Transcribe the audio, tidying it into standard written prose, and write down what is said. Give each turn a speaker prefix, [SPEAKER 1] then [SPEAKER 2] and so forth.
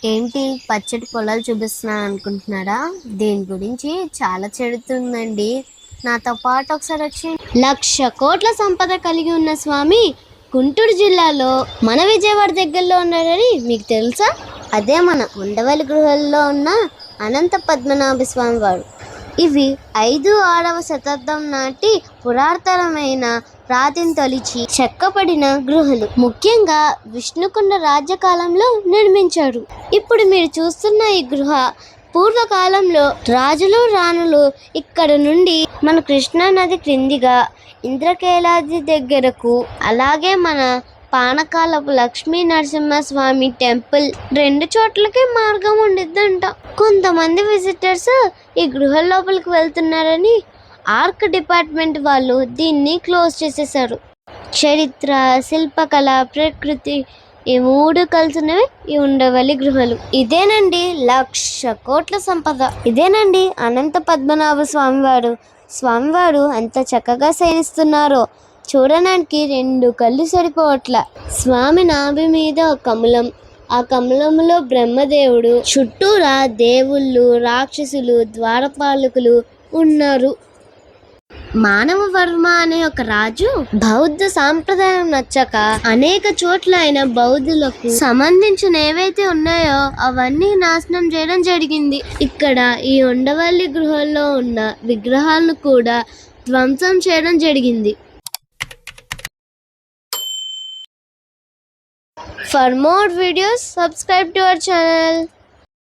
[SPEAKER 1] ఏంటి పచ్చటి పొలాలు చూపిస్తున్నాను అనుకుంటున్నారా? దీని గురించి చాలా చెడుతుందండి. నాతో పాటు ఒకసారి వచ్చి 1,00,00,000 సంపద కలిగి ఉన్న స్వామి గుంటూరు జిల్లాలో మన విజయవాడ దగ్గరలో ఉన్నారని మీకు తెలుసా? అదే మన ఉండవల్లి గృహాల్లో ఉన్న అనంత పద్మనాభ స్వామి వారు. ఇవి 5-6వ శతాబ్దం నాటి పురాతనమైన రాతిని తొలిచి చెక్కబడిన గృహలు. ముఖ్యంగా విష్ణుకుండ రాజ్యకాలంలో నిర్మించారు. ఇప్పుడు మీరు చూస్తున్న ఈ గృహ పూర్వకాలంలో రాజులు రాణులు ఇక్కడ నుండి మన కృష్ణా నది క్రిందిగా ఇంద్రకీలాద్రి దగ్గరకు, అలాగే మన పానకాలపు లక్ష్మీ నరసింహస్వామి టెంపుల్ 2 చోట్లకి మార్గం ఉండిద్దంట. కొంతమంది విజిటర్స్ ఈ గృహ లోపలికి వెళ్తున్నారని ఆర్క్ డిపార్ట్మెంట్ వాళ్ళు దీన్ని క్లోజ్ చేసేసారు. చరిత్ర, శిల్పకళ, ప్రకృతి ఈ 3 కలిసినవి ఈ ఉండవల్లి గృహలు. ఇదేనండి 1,00,00,000 సంపద. ఇదేనండి అనంత పద్మనాభ స్వామివారు ఎంత చక్కగా శయనిస్తున్నారో చూడడానికి 2 కళ్ళు సరిపోవట్ల. స్వామి నాభి మీద కమలం, ఆ కమలంలో బ్రహ్మదేవుడు, చుట్టూరా దేవుళ్ళు, రాక్షసులు, ద్వారపాలకులు ఉన్నారు. మానవ వర్మ అనే ఒక రాజు బౌద్ధ సాంప్రదాయం నచ్చక అనేక చోట్ల ఆయన బౌద్ధులకు సంబంధించిన ఏవైతే ఉన్నాయో అవన్నీ నాశనం చేయడం జరిగింది. ఇక్కడ ఈ ఉండవల్లి గృహల్లో ఉన్న విగ్రహాలను కూడా ధ్వంసం చేయడం జరిగింది. For more videos, subscribe to our channel.